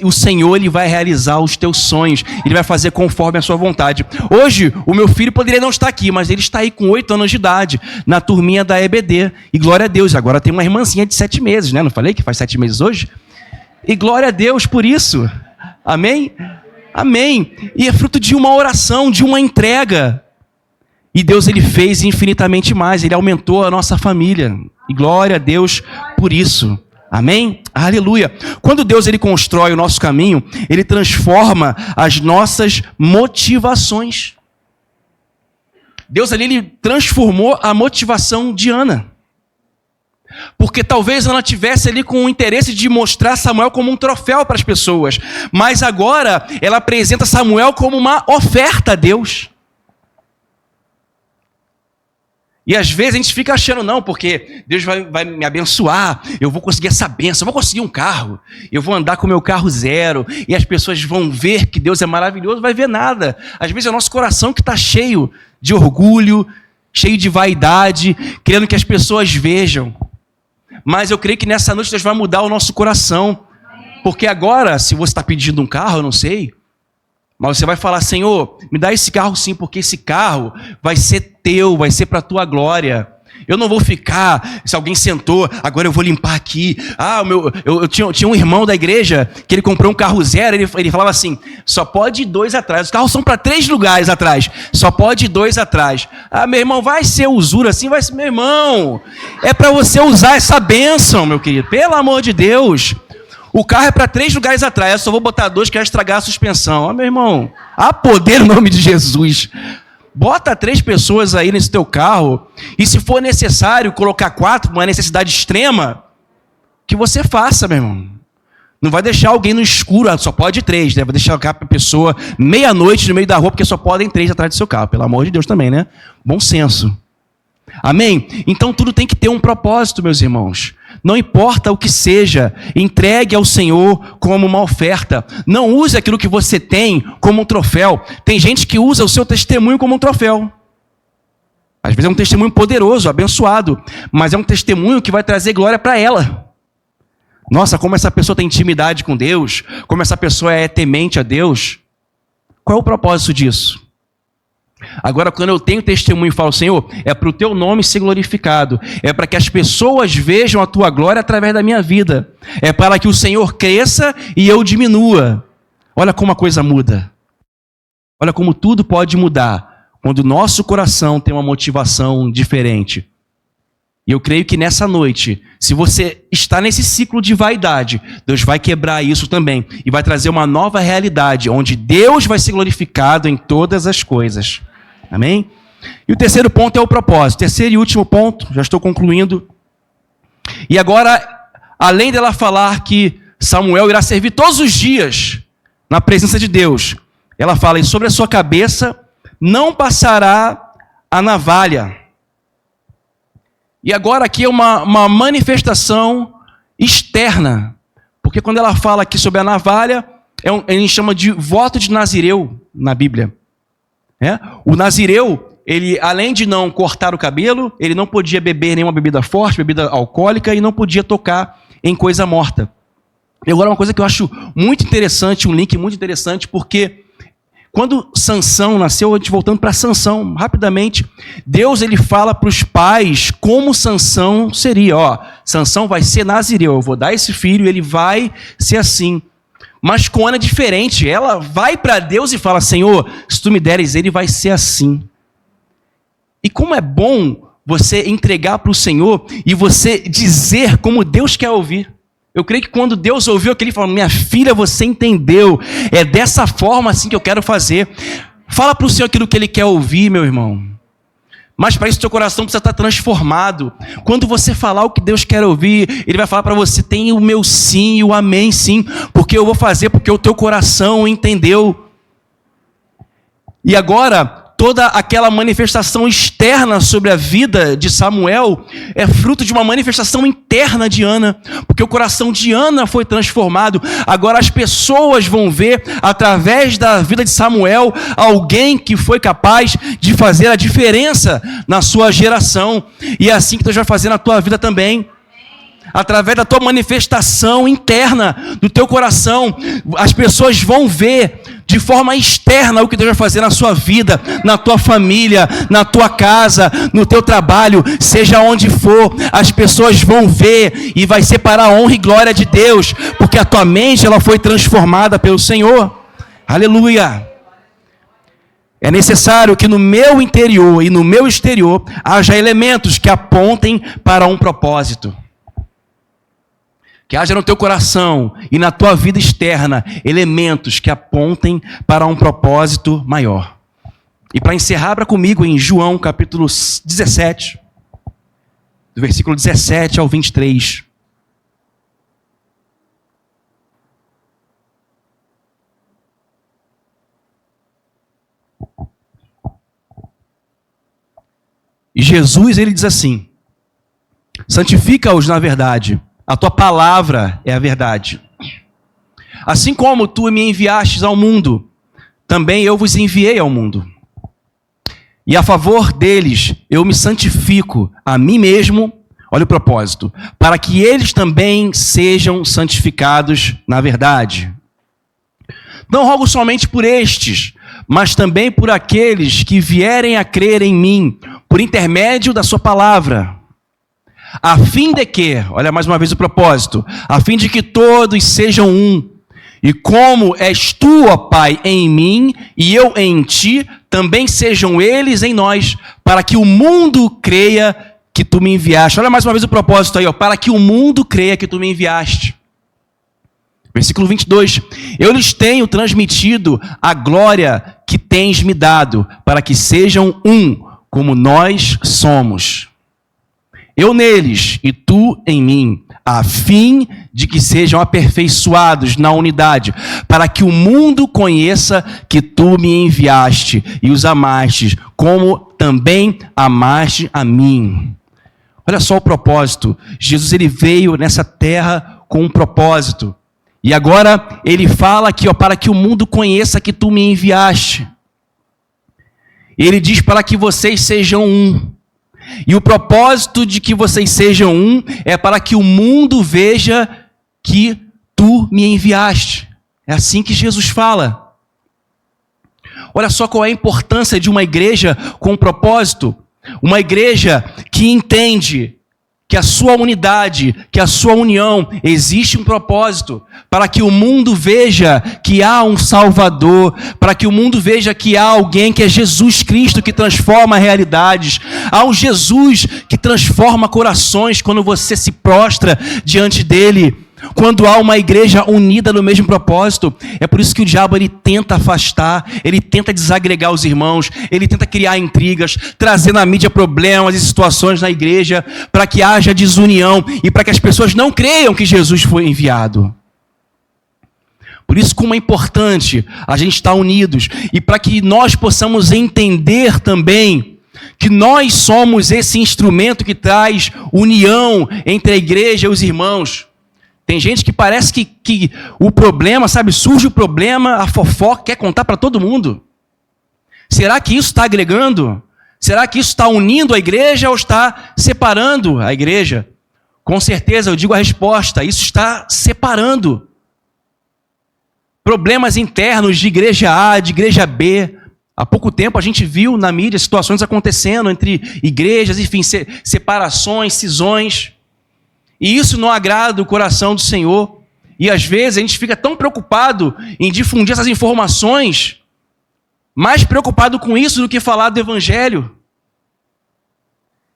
Speaker 1: o Senhor ele vai realizar os teus sonhos. Ele vai fazer conforme a sua vontade. Hoje, o meu filho poderia não estar aqui, mas ele está aí com 8 anos de idade, na turminha da EBD. E glória a Deus, agora tem uma irmãzinha de 7 meses, né? Não falei que faz 7 meses hoje? E glória a Deus por isso. Amém? Amém. E é fruto de uma oração, de uma entrega. E Deus ele fez infinitamente mais. Ele aumentou a nossa família. E glória a Deus por isso. Amém? Aleluia. Quando Deus ele constrói o nosso caminho, ele transforma as nossas motivações. Deus ali ele transformou a motivação de Ana. Porque talvez ela tivesse ali com o interesse de mostrar Samuel como um troféu para as pessoas. Mas agora ela apresenta Samuel como uma oferta a Deus. E às vezes a gente fica achando, não, porque Deus vai me abençoar, eu vou conseguir essa bênção, eu vou conseguir um carro, eu vou andar com o meu carro 0, e as pessoas vão ver que Deus é maravilhoso, não vai ver nada. Às vezes é o nosso coração que está cheio de orgulho, cheio de vaidade, querendo que as pessoas vejam. Mas eu creio que nessa noite Deus vai mudar o nosso coração. Porque agora, se você está pedindo um carro, eu não sei, mas você vai falar, Senhor, me dá esse carro sim, porque esse carro vai ser teu, vai ser para a tua glória. Eu não vou ficar, se alguém sentou, agora eu vou limpar aqui. Eu tinha um irmão da igreja que ele comprou um carro 0, ele falava assim, só pode ir 2 atrás. Os carros são para 3 lugares atrás, só pode ir 2 atrás. Meu irmão, vai ser usura assim? Vai ser, meu irmão. É para você usar essa bênção, meu querido. Pelo amor de Deus. O carro é para 3 lugares atrás, eu só vou botar 2 que vai estragar a suspensão. Meu irmão, há poder no nome de Jesus. Bota 3 pessoas aí nesse teu carro, e se for necessário colocar 4, uma necessidade extrema, que você faça, meu irmão. Não vai deixar alguém no escuro, só pode 3, né? Vai deixar a pessoa meia-noite no meio da rua, porque só podem 3 atrás do seu carro. Pelo amor de Deus também, né? Bom senso. Amém? Então tudo tem que ter um propósito, meus irmãos. Não importa o que seja, entregue ao Senhor como uma oferta. Não use aquilo que você tem como um troféu. Tem gente que usa o seu testemunho como um troféu. Às vezes é um testemunho poderoso, abençoado, mas é um testemunho que vai trazer glória para ela. Nossa, como essa pessoa tem intimidade com Deus, como essa pessoa é temente a Deus. Qual é o propósito disso? Agora, quando eu tenho testemunho e falo, Senhor, é para o teu nome ser glorificado, é para que as pessoas vejam a tua glória através da minha vida, é para que o Senhor cresça e eu diminua. Olha como a coisa muda. Olha como tudo pode mudar quando o nosso coração tem uma motivação diferente. E eu creio que nessa noite, se você está nesse ciclo de vaidade, Deus vai quebrar isso também e vai trazer uma nova realidade, onde Deus vai ser glorificado em todas as coisas. Amém? E o terceiro ponto é o propósito. Terceiro e último ponto, já estou concluindo. E agora, além dela falar que Samuel irá servir todos os dias na presença de Deus, ela fala, e sobre a sua cabeça não passará a navalha. E agora aqui é uma manifestação externa. Porque quando ela fala aqui sobre a navalha, a gente chama de voto de Nazireu na Bíblia. O Nazireu, ele além de não cortar o cabelo, ele não podia beber nenhuma bebida forte, bebida alcoólica, e não podia tocar em coisa morta. E agora uma coisa que eu acho muito interessante, um link muito interessante, porque Quando Sansão nasceu, a gente voltando para Sansão, rapidamente, Deus ele fala para os pais como Sansão seria. Ó, Sansão vai ser nazireu, eu vou dar esse filho e ele vai ser assim. Mas com Ana é diferente, ela vai para Deus e fala, Senhor, se tu me deres, ele vai ser assim. E como é bom você entregar para o Senhor e você dizer como Deus quer ouvir. Eu creio que quando Deus ouviu aquilo, ele falou, minha filha, você entendeu, é dessa forma assim que eu quero fazer. Fala para o Senhor aquilo que Ele quer ouvir, meu irmão. Mas para isso, teu coração precisa estar transformado. Quando você falar o que Deus quer ouvir, Ele vai falar para você, tem o meu sim e o amém sim, porque eu vou fazer, porque o teu coração entendeu. E agora, toda aquela manifestação externa sobre a vida de Samuel é fruto de uma manifestação interna de Ana, porque o coração de Ana foi transformado. Agora as pessoas vão ver, através da vida de Samuel, alguém que foi capaz de fazer a diferença na sua geração. E é assim que Deus vai fazer na tua vida também. Através da tua manifestação interna, do teu coração, as pessoas vão ver de forma externa o que Deus vai fazer na sua vida, na tua família, na tua casa, no teu trabalho, seja onde for, as pessoas vão ver e vai ser para a honra e glória de Deus, porque a tua mente ela foi transformada pelo Senhor. Aleluia! É necessário que no meu interior e no meu exterior haja elementos que apontem para um propósito. Que haja no teu coração e na tua vida externa elementos que apontem para um propósito maior. E para encerrar, abra comigo em João capítulo 17, do versículo 17 ao 23. E Jesus, ele diz assim, santifica-os na verdade. A tua palavra é a verdade. Assim como tu me enviastes ao mundo, também eu vos enviei ao mundo. E a favor deles eu me santifico a mim mesmo, olha o propósito, para que eles também sejam santificados na verdade. Não rogo somente por estes, mas também por aqueles que vierem a crer em mim, por intermédio da sua palavra. A fim de que, olha mais uma vez o propósito, a fim de que todos sejam um, e como és tu, ó Pai, em mim, e eu em ti, também sejam eles em nós, para que o mundo creia que tu me enviaste. Olha mais uma vez o propósito aí, ó, para que o mundo creia que tu me enviaste. Versículo 22, eu lhes tenho transmitido a glória que tens me dado, para que sejam um, como nós somos. Eu neles e tu em mim, a fim de que sejam aperfeiçoados na unidade, para que o mundo conheça que tu me enviaste e os amaste, como também amaste a mim. Olha só o propósito. Jesus ele veio nessa terra com um propósito. E agora ele fala aqui, ó, para que o mundo conheça que tu me enviaste. Ele diz para que vocês sejam um. E o propósito de que vocês sejam um é para que o mundo veja que tu me enviaste. É assim que Jesus fala. Olha só qual é a importância de uma igreja com propósito. Uma igreja que entende que a sua unidade, que a sua união, existe um propósito, para que o mundo veja que há um Salvador, para que o mundo veja que há alguém que é Jesus Cristo, que transforma realidades, há um Jesus que transforma corações quando você se prostra diante dele. Quando há uma igreja unida no mesmo propósito, é por isso que o diabo ele tenta afastar, ele tenta desagregar os irmãos, ele tenta criar intrigas, trazer na mídia problemas e situações na igreja, para que haja desunião e para que as pessoas não creiam que Jesus foi enviado. Por isso como é importante a gente estar unidos e para que nós possamos entender também que nós somos esse instrumento que traz união entre a igreja e os irmãos. Tem gente que parece que o problema, sabe, surge o problema, a fofoca quer contar para todo mundo. Será que isso está agregando? Será que isso está unindo a igreja ou está separando a igreja? Com certeza, eu digo a resposta, isso está separando. problemas internos de igreja A, de igreja B. Há pouco tempo a gente viu na mídia situações acontecendo entre igrejas, enfim, separações, cisões. E isso não agrada o coração do Senhor. E às vezes a gente fica tão preocupado em difundir essas informações, mais preocupado com isso do que falar do Evangelho.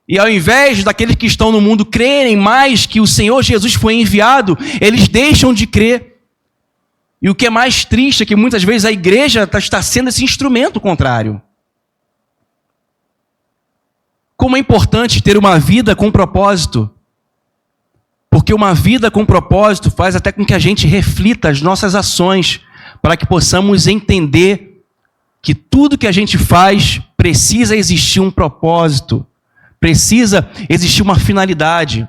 Speaker 1: E ao invés daqueles que estão no mundo crerem mais que o Senhor Jesus foi enviado, eles deixam de crer. E o que é mais triste é que muitas vezes a igreja está sendo esse instrumento contrário. Como é importante ter uma vida com propósito. Porque uma vida com propósito faz até com que a gente reflita as nossas ações, para que possamos entender que tudo que a gente faz precisa existir um propósito. Precisa existir uma finalidade.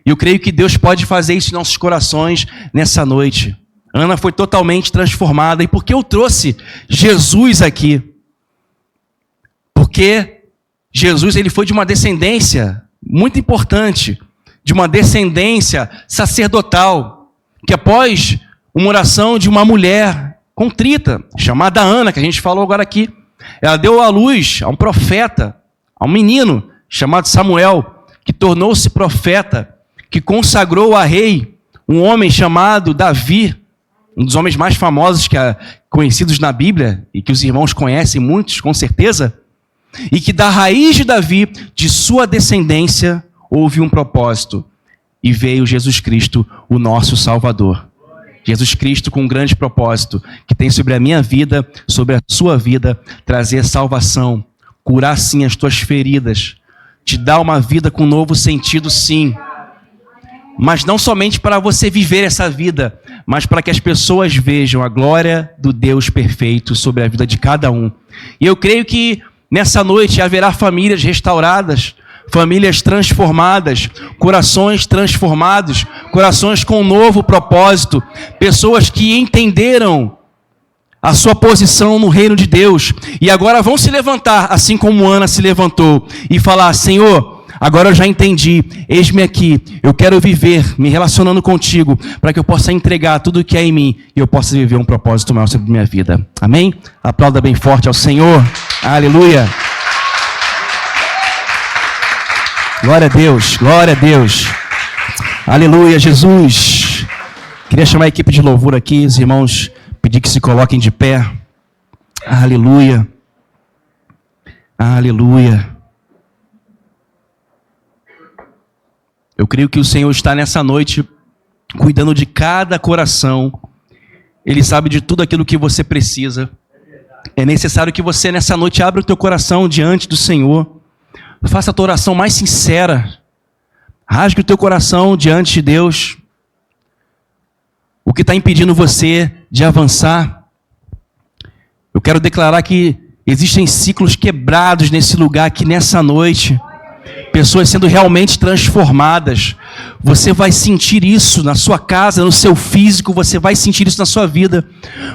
Speaker 1: E eu creio que Deus pode fazer isso em nossos corações nessa noite. Ana foi totalmente transformada. E por que eu trouxe Jesus aqui? Porque Jesus ele foi de uma descendência muito importante, de uma descendência sacerdotal, que após uma oração de uma mulher contrita, chamada Ana, que a gente falou agora aqui, ela deu à luz a um profeta, a um menino chamado Samuel, que tornou-se profeta, que consagrou a rei, um homem chamado Davi, um dos homens mais famosos conhecidos na Bíblia, e que os irmãos conhecem muitos, com certeza, e que da raiz de Davi, de sua descendência, houve um propósito, e veio Jesus Cristo, o nosso Salvador. Jesus Cristo com um grande propósito, que tem sobre a minha vida, sobre a sua vida, trazer salvação, curar sim as tuas feridas, te dar uma vida com um novo sentido sim, mas não somente para você viver essa vida, mas para que as pessoas vejam a glória do Deus perfeito sobre a vida de cada um. E eu creio que nessa noite haverá famílias restauradas, famílias transformadas, corações transformados, corações com um novo propósito, pessoas que entenderam a sua posição no reino de Deus, e agora vão se levantar, assim como Ana se levantou, e falar: Senhor, agora eu já entendi, eis-me aqui, eu quero viver me relacionando contigo, para que eu possa entregar tudo o que é em mim, e eu possa viver um propósito maior sobre a minha vida. Amém? Aplauda bem forte ao Senhor. Aleluia. Glória a Deus, glória a Deus. Aleluia, Jesus. Queria chamar a equipe de louvor aqui, os irmãos, pedir que se coloquem de pé. Aleluia. Aleluia. Eu creio que o Senhor está nessa noite cuidando de cada coração. Ele sabe de tudo aquilo que você precisa. É necessário que você nessa noite abra o teu coração diante do Senhor. Faça a tua oração mais sincera. Rasgue o teu coração diante de Deus. O que está impedindo você de avançar? Eu quero declarar que existem ciclos quebrados nesse lugar aqui nessa noite. Pessoas sendo realmente transformadas. Você vai sentir isso na sua casa, no seu físico, você vai sentir isso na sua vida.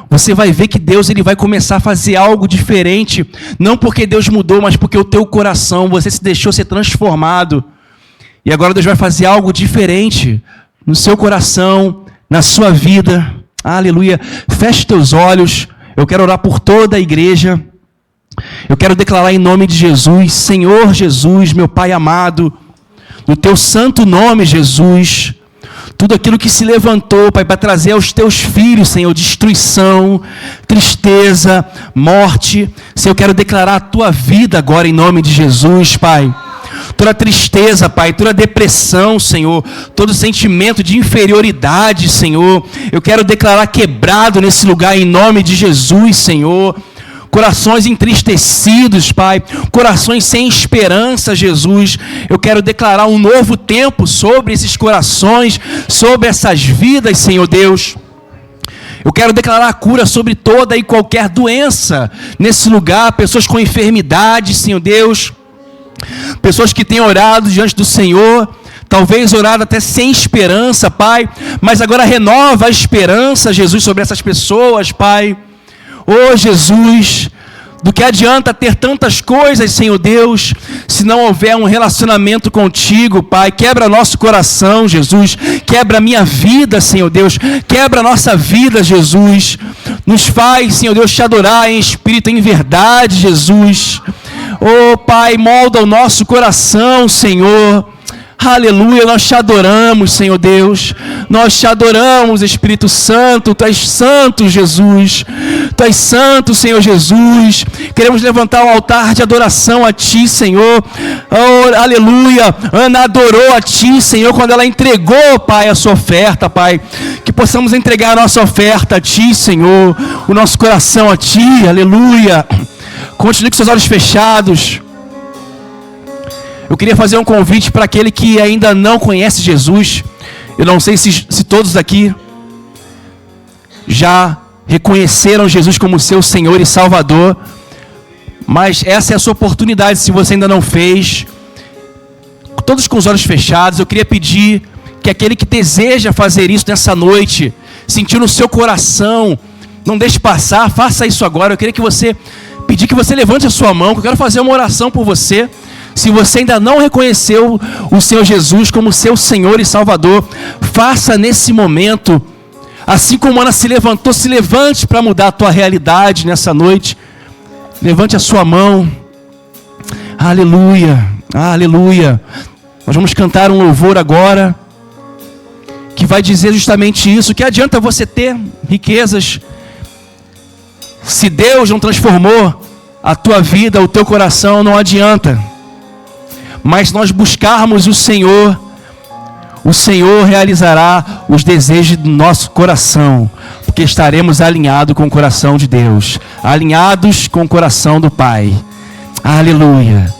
Speaker 1: Você vai ver que Deus ele vai começar a fazer algo diferente, não porque Deus mudou, mas porque o teu coração, você se deixou ser transformado. E agora Deus vai fazer algo diferente no seu coração, na sua vida. Aleluia. Feche teus olhos. Eu quero orar por toda a igreja. Eu quero declarar em nome de Jesus, Senhor Jesus, meu Pai amado, no teu santo nome, Jesus, tudo aquilo que se levantou, Pai, para trazer aos teus filhos, Senhor, destruição, tristeza, morte, Senhor, eu quero declarar a tua vida agora em nome de Jesus, Pai. Toda tristeza, Pai, toda depressão, Senhor, todo sentimento de inferioridade, Senhor, eu quero declarar quebrado nesse lugar em nome de Jesus, Senhor. Corações entristecidos, Pai, corações sem esperança, Jesus, eu quero declarar um novo tempo sobre esses corações, sobre essas vidas, Senhor Deus. Eu quero declarar a cura sobre toda e qualquer doença nesse lugar, pessoas com enfermidade, Senhor Deus, pessoas que têm orado diante do Senhor, talvez orado até sem esperança, Pai, mas agora renova a esperança, Jesus, sobre essas pessoas, Pai. Oh Jesus, Do que adianta ter tantas coisas, Senhor Deus, se não houver um relacionamento contigo, Pai. Quebra nosso coração, Jesus. Quebra a minha vida, Senhor Deus. Quebra a nossa vida, Jesus. Nos faz, Senhor Deus, te adorar em espírito, em verdade, Jesus. Oh, Pai, molda o nosso coração, Senhor. Aleluia, nós te adoramos, Senhor Deus. Nós te adoramos, Espírito Santo. Tu és santo, Jesus. Tu és santo, Senhor Jesus. Queremos levantar um altar de adoração a Ti, Senhor. Oh, aleluia. Ana adorou a Ti, Senhor, quando ela entregou, Pai, a sua oferta, Pai. Que possamos entregar a nossa oferta a Ti, Senhor. O nosso coração a Ti, aleluia. Continue com seus olhos fechados. Eu queria fazer um convite para aquele que ainda não conhece Jesus. Eu não sei se todos aqui já reconheceram Jesus como seu Senhor e Salvador, mas essa é a sua oportunidade, se você ainda não fez. Todos com os olhos fechados, eu queria pedir que aquele que deseja fazer isso nessa noite, sentir no seu coração, não deixe passar, faça isso agora. Eu queria pedir que você levante a sua mão, que eu quero fazer uma oração por você. Se você ainda não reconheceu o Senhor Jesus como seu Senhor e Salvador, faça nesse momento. Assim como Ana se levantou, se levante para mudar a tua realidade nessa noite. Levante a sua mão. Aleluia, aleluia. Nós vamos cantar um louvor agora, que vai dizer justamente isso. Que adianta você ter riquezas, se Deus não transformou a tua vida, o teu coração, não adianta. Mas nós buscarmos o Senhor realizará os desejos do nosso coração, porque estaremos alinhados com o coração de Deus, alinhados com o coração do Pai. Aleluia.